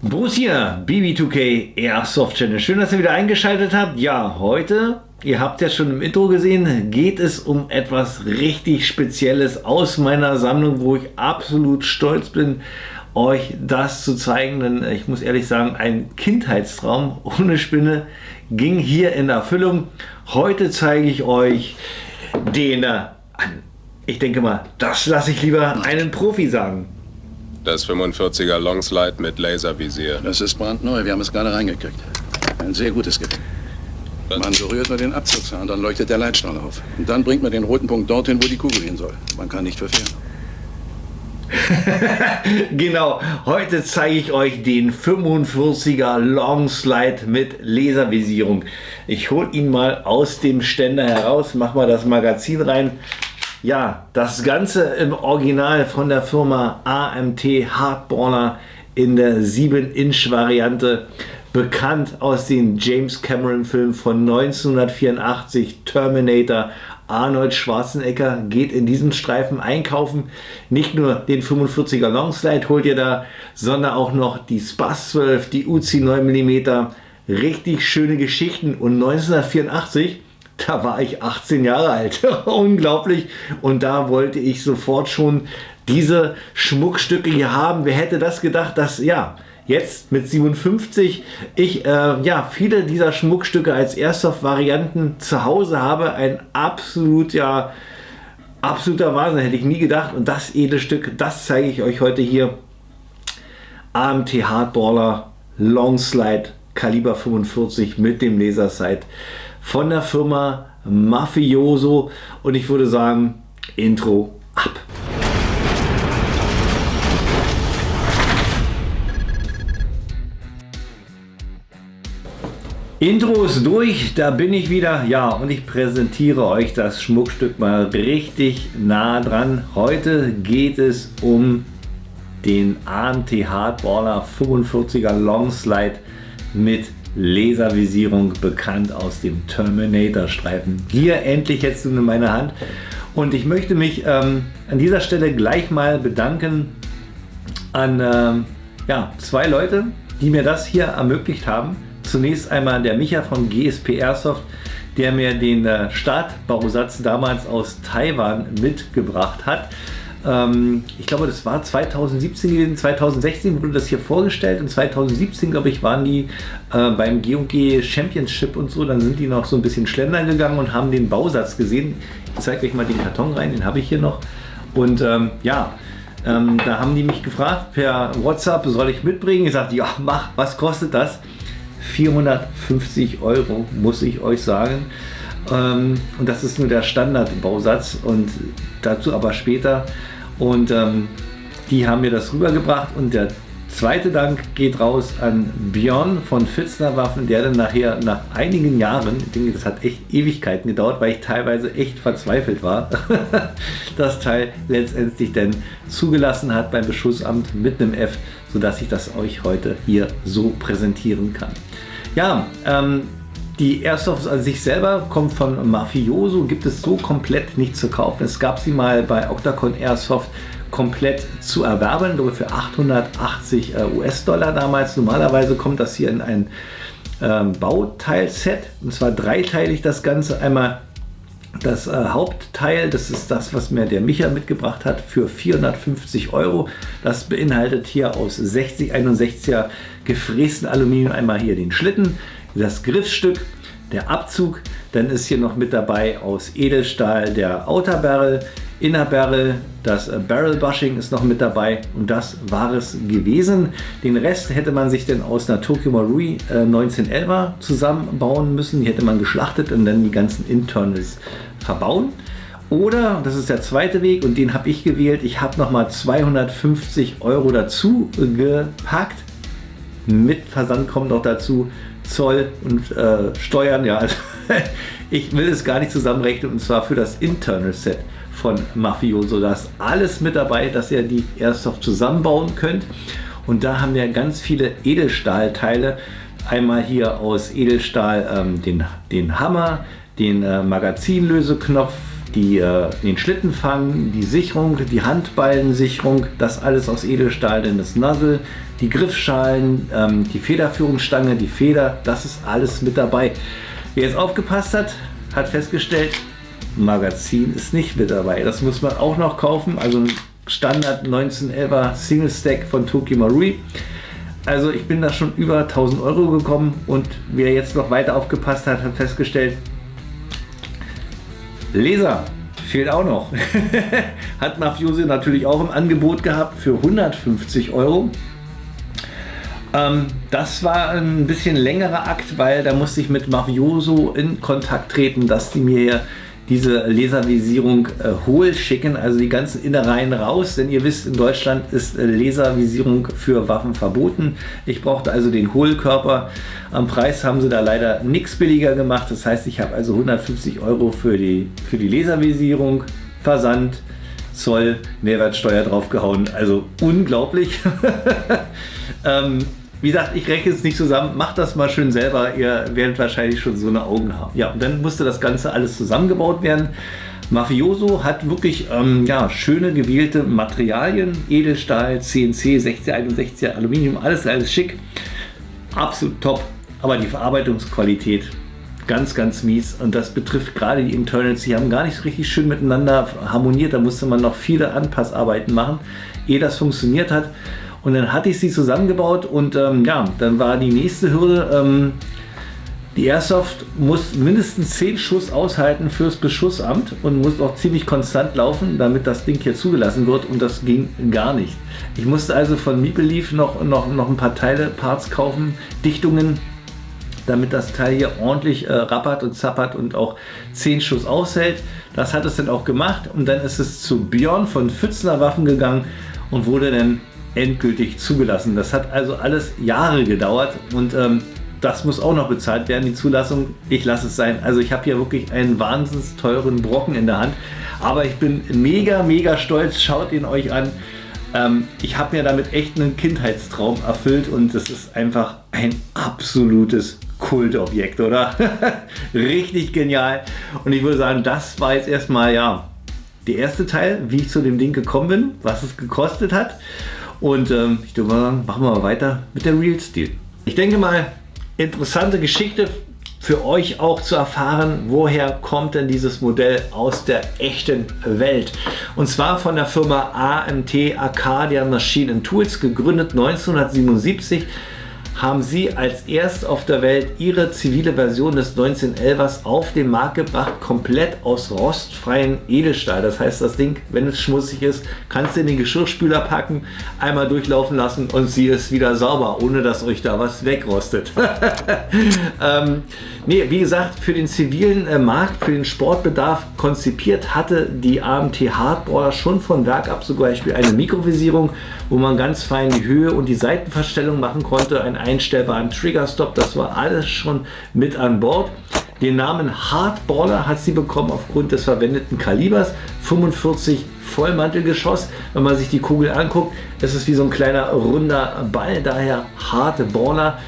Bruce hier, BB2K Airsoft Channel. Schön, dass ihr wieder eingeschaltet habt. Ja, heute, ihr habt ja schon im Intro gesehen, geht es um etwas richtig Spezielles aus meiner Sammlung, wo ich absolut stolz bin, euch das zu zeigen. Denn ich muss ehrlich sagen, ein Kindheitstraum ohne Spinne ging hier in Erfüllung. Heute zeige ich euch den, ich denke mal, das lasse ich lieber einen Profi sagen. Das 45er Longslide mit Laservisier. Das ist brandneu, wir haben es gerade reingekriegt. Ein sehr gutes Gerät. Man berührt nur den Abzugshahn, dann leuchtet der Leitstrahl auf. Und dann bringt man den roten Punkt dorthin, wo die Kugel hin soll. Man kann nicht verfehlen. Genau, heute zeige ich euch den 45er Longslide mit Laservisierung. Ich hole ihn mal aus dem Ständer heraus, mach mal das Magazin rein. Ja, das Ganze im Original von der Firma AMT Hardballer in der 7-Inch Variante, bekannt aus den James Cameron Filmen von 1984, Terminator. Arnold Schwarzenegger geht in diesem Streifen einkaufen. Nicht nur den 45er Longslide holt ihr da, sondern auch noch die Spaz 12, die Uzi 9mm. Richtig schöne Geschichten. Und 1984, da war ich 18 Jahre alt. Unglaublich. Und da wollte ich sofort schon diese Schmuckstücke hier haben. Wer hätte das gedacht, dass jetzt mit 57 ich viele dieser Schmuckstücke als Airsoft-Varianten zu Hause habe. Ein absoluter Wahnsinn, hätte ich nie gedacht. Und das Edelstück, das zeige ich euch heute hier. AMT Hardballer Longslide Kaliber 45 mit dem Lasersight von der Firma Mafioso. Und ich würde sagen, Intro ab. Intro ist durch, da bin ich wieder. Ja, und ich präsentiere euch das Schmuckstück mal richtig nah dran. Heute geht es um den AMT Hardballer 45er Longslide mit Laservisierung, bekannt aus dem Terminator-Streifen. Hier endlich jetzt in meiner Hand. Und ich möchte mich an dieser Stelle gleich mal bedanken an zwei Leute, die mir das hier ermöglicht haben. Zunächst einmal der Micha von GSP Airsoft, der mir den Startbausatz damals aus Taiwan mitgebracht hat. Ich glaube, das war 2017 gewesen. 2016 wurde das hier vorgestellt und 2017, glaube ich, waren die beim G&G Championship und so. Dann sind die noch so ein bisschen schlendern gegangen und haben den Bausatz gesehen. Ich zeige euch mal den Karton rein, den habe ich hier noch. Und da haben die mich gefragt per WhatsApp, soll ich mitbringen? Ich sagte, ja, mach, was kostet das? 450 €, muss ich euch sagen. Und das ist nur der Standardbausatz und dazu aber später. Und die haben mir das rübergebracht. Und der zweite Dank geht raus an Björn von Fitzner Waffen, der dann nachher nach einigen Jahren, ich denke, das hat echt Ewigkeiten gedauert, weil ich teilweise echt verzweifelt war, das Teil letztendlich dann zugelassen hat beim Beschussamt mit einem F, sodass ich das euch heute hier so präsentieren kann. Ja, die Airsoft an sich selber kommt von Mafioso, gibt es so komplett nicht zu kaufen. Es gab sie mal bei Octagon Airsoft komplett zu erwerben, für 880 US-Dollar damals. Normalerweise kommt das hier in ein Bauteilset, und zwar dreiteilig das Ganze. Einmal das Hauptteil, das ist das, was mir der Micha mitgebracht hat, für 450 €. Das beinhaltet hier aus 6061er gefrästen Aluminium einmal hier den Schlitten, das Griffstück, der Abzug, dann ist hier noch mit dabei aus Edelstahl der Outer Barrel, Inner Barrel, das Barrel Bushing ist noch mit dabei und das war es gewesen. Den Rest hätte man sich dann aus einer Tokyo Marui 1911er zusammenbauen müssen, die hätte man geschlachtet und dann die ganzen Internals verbauen. Oder, das ist der zweite Weg und den habe ich gewählt, ich habe nochmal 250 € dazu gepackt. Mit Versand kommt noch dazu Zoll und Steuern. Ja, also ich will es gar nicht zusammenrechnen, und zwar für das Internal Set von Mafioso. Da ist alles mit dabei, dass ihr die Airsoft zusammenbauen könnt. Und da haben wir ganz viele Edelstahlteile. Einmal hier aus Edelstahl den Hammer, den Magazinlöseknopf, den Schlittenfang, die Sicherung, die Handballensicherung, das alles aus Edelstahl, denn das Nozzle, die Griffschalen, die Federführungsstange, die Feder, das ist alles mit dabei. Wer jetzt aufgepasst hat, hat festgestellt, Magazin ist nicht mit dabei. Das muss man auch noch kaufen, also ein Standard 1911er Single Stack von Toki Marui. Also ich bin da schon über 1000 Euro gekommen und wer jetzt noch weiter aufgepasst hat, hat festgestellt, Laser fehlt auch noch. Hat Mafioso natürlich auch im Angebot gehabt für 150 Euro. Das war ein bisschen längerer Akt, weil da musste ich mit Mafioso in Kontakt treten, dass die mir diese Laservisierung hohl schicken, also die ganzen Innereien raus, denn ihr wisst, in Deutschland ist Laservisierung für Waffen verboten. Ich brauchte also den Hohlkörper. Am Preis haben sie da leider nichts billiger gemacht, das heißt, ich habe also 150 Euro für die Laservisierung, Versand, Zoll, Mehrwertsteuer draufgehauen, also unglaublich. Wie gesagt, ich rechne es nicht zusammen, macht das mal schön selber, ihr werdet wahrscheinlich schon so eine Augen haben. Ja, und dann musste das Ganze alles zusammengebaut werden. Mafioso hat wirklich schöne gewählte Materialien, Edelstahl, CNC, 6061, Aluminium, alles schick, absolut top, aber die Verarbeitungsqualität ganz, ganz mies und das betrifft gerade die Internals, die haben gar nicht so richtig schön miteinander harmoniert, da musste man noch viele Anpassarbeiten machen, ehe das funktioniert hat. Und dann hatte ich sie zusammengebaut und dann war die nächste Hürde, die Airsoft muss mindestens 10 Schuss aushalten fürs Beschussamt und muss auch ziemlich konstant laufen, damit das Ding hier zugelassen wird und das ging gar nicht. Ich musste also von Maple Leaf noch ein paar Parts kaufen, Dichtungen, damit das Teil hier ordentlich rappert und zappert und auch 10 Schuss aushält. Das hat es dann auch gemacht und dann ist es zu Björn von Pfützner Waffen gegangen und wurde dann endgültig zugelassen. Das hat also alles Jahre gedauert und das muss auch noch bezahlt werden, die Zulassung. Ich lasse es sein. Also ich habe hier wirklich einen wahnsinnig teuren Brocken in der Hand, aber ich bin mega, mega stolz. Schaut ihn euch an. Ich habe mir damit echt einen Kindheitstraum erfüllt und das ist einfach ein absolutes Kultobjekt, oder? Richtig genial. Und ich würde sagen, das war jetzt erstmal der erste Teil, wie ich zu dem Ding gekommen bin, was es gekostet hat. Und ich würde sagen, machen wir mal weiter mit der Real Steel. Ich denke mal, interessante Geschichte für euch auch zu erfahren, woher kommt denn dieses Modell aus der echten Welt. Und zwar von der Firma AMT Arcadia Machine & Tools, gegründet 1977. Haben sie als erst auf der Welt ihre zivile Version des 1911ers auf den Markt gebracht, komplett aus rostfreiem Edelstahl. Das heißt, das Ding, wenn es schmutzig ist, kannst du in den Geschirrspüler packen, einmal durchlaufen lassen und sie ist wieder sauber, ohne dass euch da was wegrostet. Wie gesagt, für den zivilen Markt, für den Sportbedarf konzipiert, hatte die AMT Hardboarder schon von Werk ab zum Beispiel eine Mikrovisierung, wo man ganz fein die Höhe und die Seitenverstellung machen konnte, einen einstellbaren Triggerstop, das war alles schon mit an Bord. Den Namen Hardballer hat sie bekommen aufgrund des verwendeten Kalibers, 45 Vollmantelgeschoss. Wenn man sich die Kugel anguckt, ist es wie so ein kleiner runder Ball, daher Hardballer,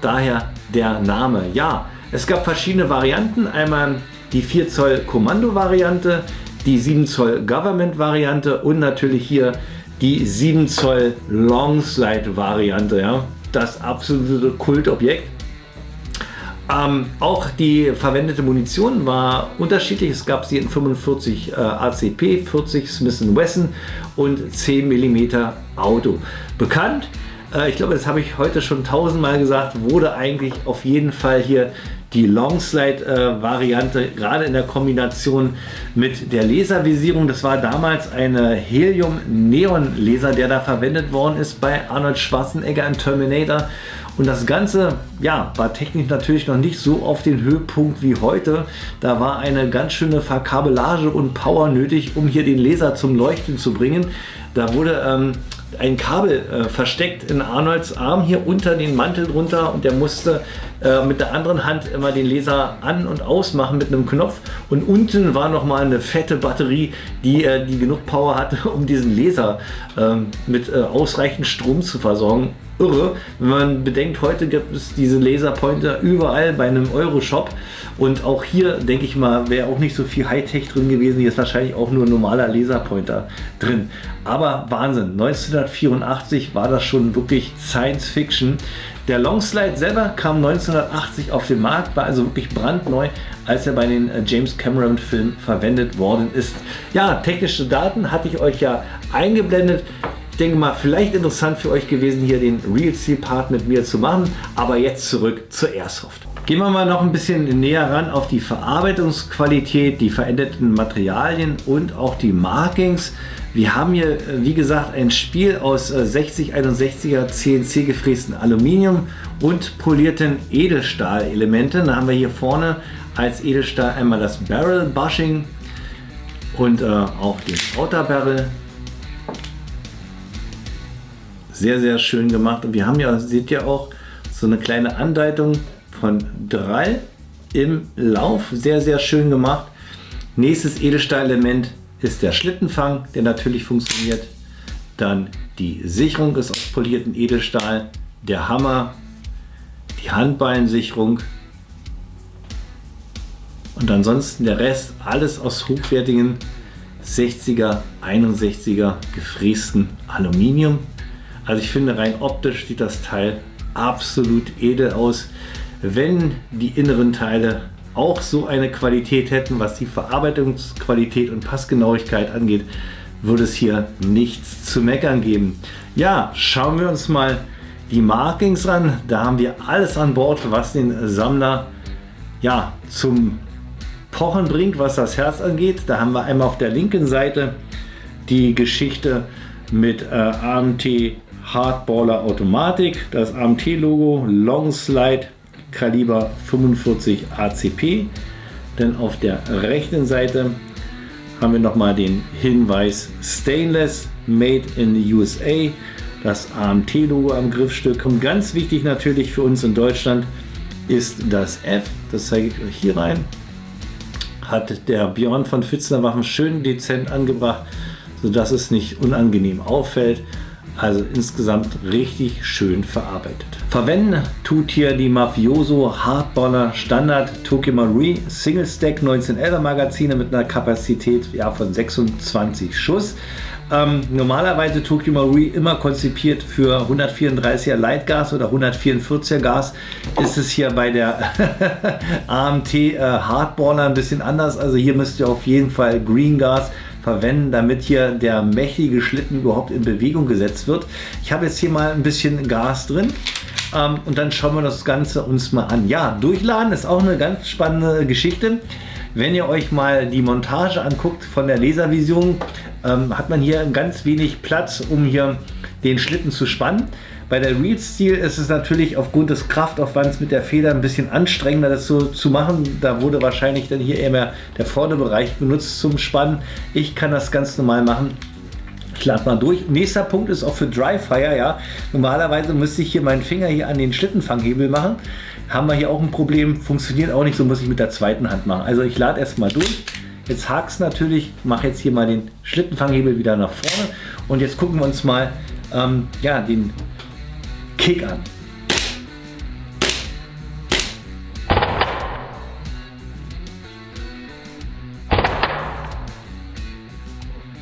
daher der Name. Ja, es gab verschiedene Varianten, einmal die 4 Zoll Kommando-Variante, die 7 Zoll Government-Variante und natürlich hier die 7 Zoll Longslide-Variante. Ja. Das absolute Kultobjekt. Auch die verwendete Munition war unterschiedlich. Es gab sie in 45 ACP, 40 Smith & Wesson und 10 mm Auto. Bekannt, ich glaube, das habe ich heute schon 1000-mal gesagt, wurde eigentlich auf jeden Fall hier die Longslide-Variante, gerade in der Kombination mit der Laservisierung. Das war damals eine Helium-Neon-Laser, der da verwendet worden ist bei Arnold Schwarzenegger in Terminator. Und das Ganze, war technisch natürlich noch nicht so auf den Höhepunkt wie heute. Da war eine ganz schöne Verkabelage und Power nötig, um hier den Laser zum Leuchten zu bringen. Da wurde ein Kabel versteckt in Arnolds Arm hier unter den Mantel drunter und der musste mit der anderen Hand immer den Laser an- und ausmachen mit einem Knopf und unten war noch mal eine fette Batterie, die genug Power hatte, um diesen Laser mit ausreichend Strom zu versorgen. irre. Wenn man bedenkt, heute gibt es diese Laserpointer überall bei einem Euro-Shop. Und auch hier, denke ich mal, wäre auch nicht so viel Hightech drin gewesen. Hier ist wahrscheinlich auch nur ein normaler Laserpointer drin. Aber Wahnsinn, 1984 war das schon wirklich Science Fiction. Der Longslide selber kam 1980 auf den Markt, war also wirklich brandneu, als er bei den James Cameron Filmen verwendet worden ist. Ja, technische Daten hatte ich euch ja eingeblendet. Ich denke mal, vielleicht interessant für euch gewesen, hier den Real Steel Part mit mir zu machen. Aber jetzt zurück zur Airsoft. Gehen wir mal noch ein bisschen näher ran auf die Verarbeitungsqualität, die veränderten Materialien und auch die Markings. Wir haben hier, wie gesagt, ein Spiel aus 6061er CNC gefrästen Aluminium und polierten Edelstahl-Elementen. Da haben wir hier vorne als Edelstahl einmal das Barrel Bushing und auch den Outer Barrel. Sehr, sehr schön gemacht. Und wir haben ja, seht ihr auch, so eine kleine Andeutung von Drall im Lauf. Sehr, sehr schön gemacht. Nächstes Edelstahlelement ist der Schlittenfang, der natürlich funktioniert. Dann die Sicherung ist aus poliertem Edelstahl. Der Hammer, die Handbeinsicherung. Und ansonsten der Rest alles aus hochwertigen 60er, 61er gefrästen Aluminium. Also ich finde, rein optisch sieht das Teil absolut edel aus. Wenn die inneren Teile auch so eine Qualität hätten, was die Verarbeitungsqualität und Passgenauigkeit angeht, würde es hier nichts zu meckern geben. Ja, schauen wir uns mal die Markings an. Da haben wir alles an Bord, was den Sammler ja zum Pochen bringt, was das Herz angeht. Da haben wir einmal auf der linken Seite die Geschichte mit AMT Hardballer Automatik, das AMT-Logo, Longslide, Kaliber 45 ACP. Dann auf der rechten Seite haben wir nochmal den Hinweis Stainless, Made in the USA, das AMT-Logo am Griffstück. Und ganz wichtig natürlich für uns in Deutschland ist das F, das zeige ich euch hier rein. Hat der Björn von Pfitzner Waffen schön dezent angebracht, sodass es nicht unangenehm auffällt. Also insgesamt richtig schön verarbeitet. Verwenden tut hier die Mafioso Hardballer Standard Tokyo Marui Single Stack 1911er Magazine mit einer Kapazität von 26 Schuss. Normalerweise Tokyo Marui immer konzipiert für 134er Leitgas oder 144er Gas. Ist es hier bei der AMT Hardballer ein bisschen anders. Also hier müsst ihr auf jeden Fall Green Gas verwenden, damit hier der mächtige Schlitten überhaupt in Bewegung gesetzt wird. Ich habe jetzt hier mal ein bisschen Gas drin und dann schauen wir das Ganze uns mal an. Ja, durchladen ist auch eine ganz spannende Geschichte. Wenn ihr euch mal die Montage anguckt von der Laservision, hat man hier ganz wenig Platz, um hier den Schlitten zu spannen. Bei der Real Steel ist es natürlich aufgrund des Kraftaufwands mit der Feder ein bisschen anstrengender, das so zu machen. Da wurde wahrscheinlich dann hier eher mehr der Vorderbereich benutzt zum Spannen. Ich kann das ganz normal machen. Ich lade mal durch. Nächster Punkt ist auch für Dry Fire. Ja. Normalerweise müsste ich hier meinen Finger hier an den Schlittenfanghebel machen. Haben wir hier auch ein Problem. Funktioniert auch nicht, so muss ich mit der zweiten Hand machen. Also ich lade erst mal durch. Jetzt hakt es natürlich. Mache jetzt hier mal den Schlittenfanghebel wieder nach vorne. Und jetzt gucken wir uns mal den Kick an.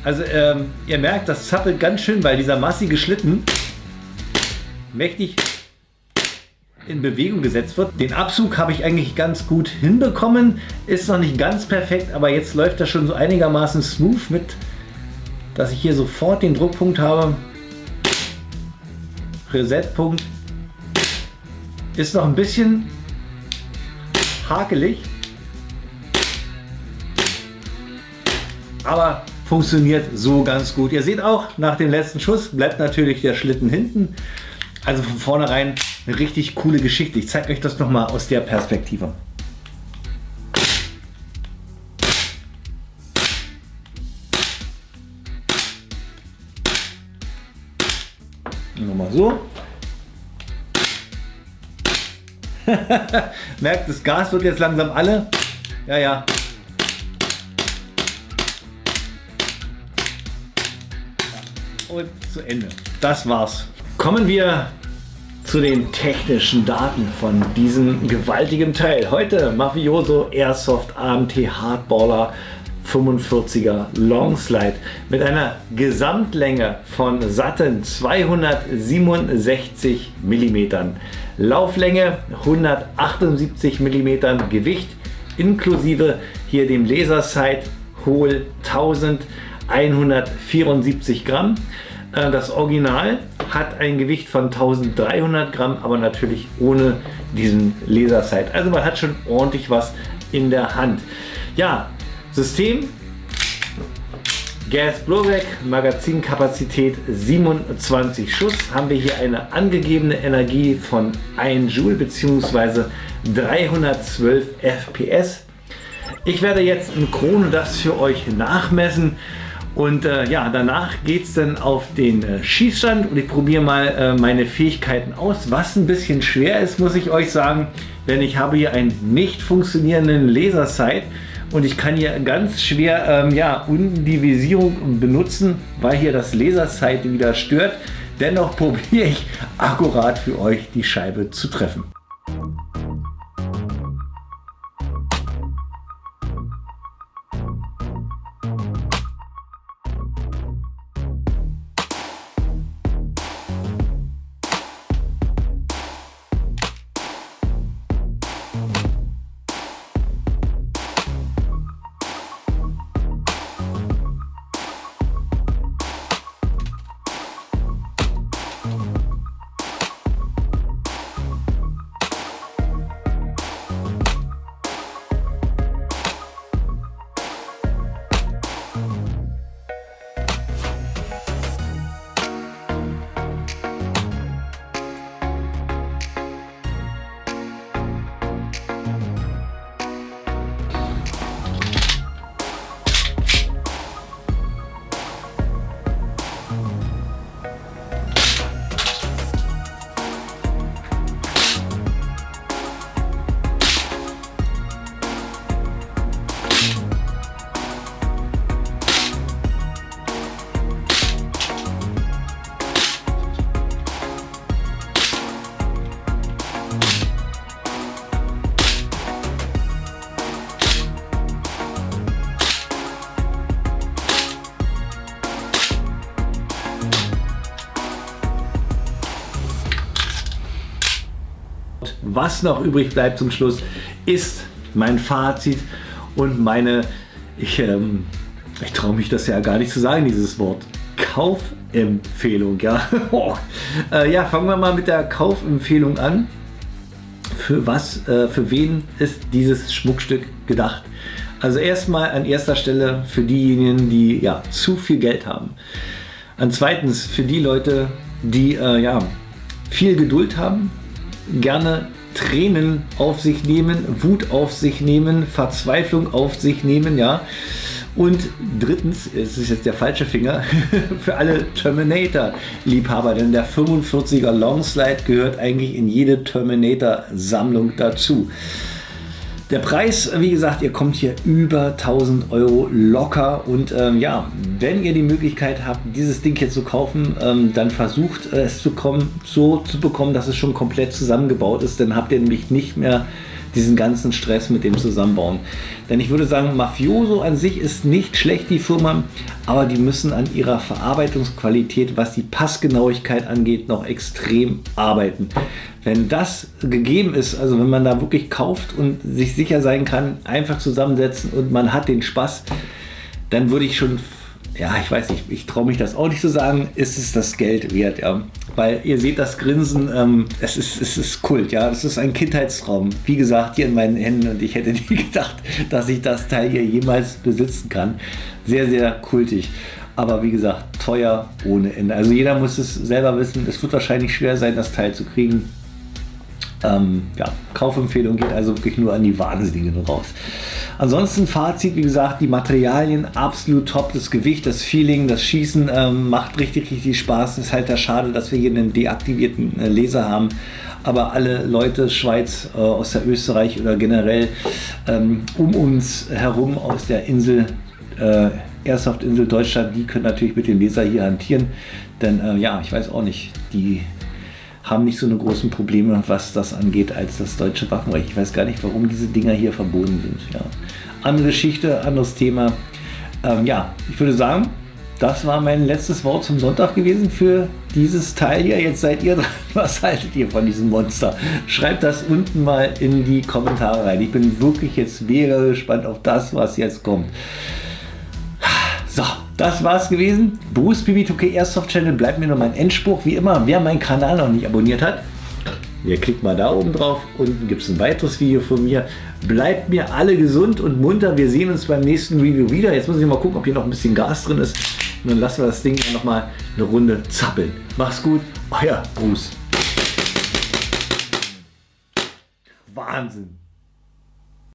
Also ihr merkt, das zappelt ganz schön, weil dieser massige Schlitten mächtig in Bewegung gesetzt wird. Den Abzug habe ich eigentlich ganz gut hinbekommen. Ist noch nicht ganz perfekt, aber jetzt läuft das schon so einigermaßen smooth mit, dass ich hier sofort den Druckpunkt habe. Resetpunkt. Ist noch ein bisschen hakelig, aber funktioniert so ganz gut. Ihr seht auch, nach dem letzten Schuss bleibt natürlich der Schlitten hinten. Also von vornherein eine richtig coole Geschichte. Ich zeige euch das nochmal aus der Perspektive. Nochmal so. Merkt, das Gas wird jetzt langsam alle. Ja. Und zu Ende. Das war's. Kommen wir zu den technischen Daten von diesem gewaltigen Teil. Heute Mafioso Airsoft AMT Hardballer 45er Longslide mit einer Gesamtlänge von satten 267 mm, Lauflänge 178 mm, Gewicht inklusive hier dem Lasersight Hohl 1174 Gramm. Das Original hat ein Gewicht von 1300 Gramm, aber natürlich ohne diesen Lasersight. Also man hat schon ordentlich was in der Hand. Ja, System Gas Blowback, Magazinkapazität 27 Schuss. Haben wir hier eine angegebene Energie von 1 Joule bzw. 312 FPS. Ich werde jetzt in Krone das für euch nachmessen. Und ja, danach geht es dann auf den Schießstand und ich probiere mal meine Fähigkeiten aus, was ein bisschen schwer ist, muss ich euch sagen, denn ich habe hier einen nicht funktionierenden Lasersight und ich kann hier ganz schwer ja, unten die Visierung benutzen, weil hier das Lasersight wieder stört. Dennoch probiere ich akkurat für euch die Scheibe zu treffen. Was noch übrig bleibt zum Schluss, ist mein Fazit und meine, ich traue mich das ja gar nicht zu sagen, dieses Wort, Kaufempfehlung. Ja, ja, fangen wir mal mit der Kaufempfehlung an. Für wen ist dieses Schmuckstück gedacht? Also erstmal an erster Stelle für diejenigen, die ja zu viel Geld haben. An zweitens für die Leute, die ja viel Geduld haben, gerne Tränen auf sich nehmen, Wut auf sich nehmen, Verzweiflung auf sich nehmen, ja. Und drittens, es ist jetzt der falsche Finger, für alle Terminator-Liebhaber, denn der 45er Longslide gehört eigentlich in jede Terminator-Sammlung dazu. Der Preis, wie gesagt, ihr kommt hier über 1000 Euro locker und ja, wenn ihr die Möglichkeit habt, dieses Ding hier zu kaufen, dann versucht es so zu bekommen, dass es schon komplett zusammengebaut ist, dann habt ihr nämlich nicht mehr diesen ganzen Stress mit dem Zusammenbauen. Denn ich würde sagen, Mafioso an sich ist nicht schlecht, die Firma, aber die müssen an ihrer Verarbeitungsqualität, was die Passgenauigkeit angeht, noch extrem arbeiten. Wenn das gegeben ist, also wenn man da wirklich kauft und sich sicher sein kann, einfach zusammensetzen und man hat den Spaß, dann würde ich schon, ja, ich weiß nicht, ich traue mich das auch nicht zu sagen, ist es das Geld wert, ja. Weil ihr seht das Grinsen, es ist Kult, ja, das ist ein Kindheitstraum. Wie gesagt, hier in meinen Händen und ich hätte nie gedacht, dass ich das Teil hier jemals besitzen kann. Sehr, sehr kultig. Aber wie gesagt, teuer ohne Ende. Also jeder muss es selber wissen. Es wird wahrscheinlich schwer sein, das Teil zu kriegen. Ja, Kaufempfehlung geht also wirklich nur an die Wahnsinnigen raus. Ansonsten Fazit, wie gesagt, die Materialien absolut top, das Gewicht, das Feeling, das Schießen macht richtig, richtig Spaß. Es ist halt schade, dass wir hier einen deaktivierten Laser haben. Aber alle Leute, Schweiz, aus der Österreich oder generell um uns herum aus der Insel, Airsoft-Insel Deutschland, die können natürlich mit dem Laser hier hantieren. Denn ja, ich weiß auch nicht, die haben nicht so eine großen Probleme, was das angeht, als das deutsche Waffenrecht. Ich weiß gar nicht, warum diese Dinger hier verboten sind. Ja. Andere Geschichte, anderes Thema. Ich würde sagen, das war mein letztes Wort zum Sonntag gewesen für dieses Teil hier. Jetzt seid ihr dran. Was haltet ihr von diesem Monster? Schreibt das unten mal in die Kommentare rein. Ich bin wirklich jetzt mega gespannt auf das, was jetzt kommt. So, das war's gewesen. Bruce BB2K Airsoft Channel bleibt mir nur mein Endspruch. Wie immer, wer meinen Kanal noch nicht abonniert hat, ihr klickt mal da oben drauf. Unten gibt es ein weiteres Video von mir. Bleibt mir alle gesund und munter. Wir sehen uns beim nächsten Review wieder. Jetzt muss ich mal gucken, ob hier noch ein bisschen Gas drin ist. Und dann lassen wir das Ding noch mal eine Runde zappeln. Mach's gut, euer Bruce. Wahnsinn.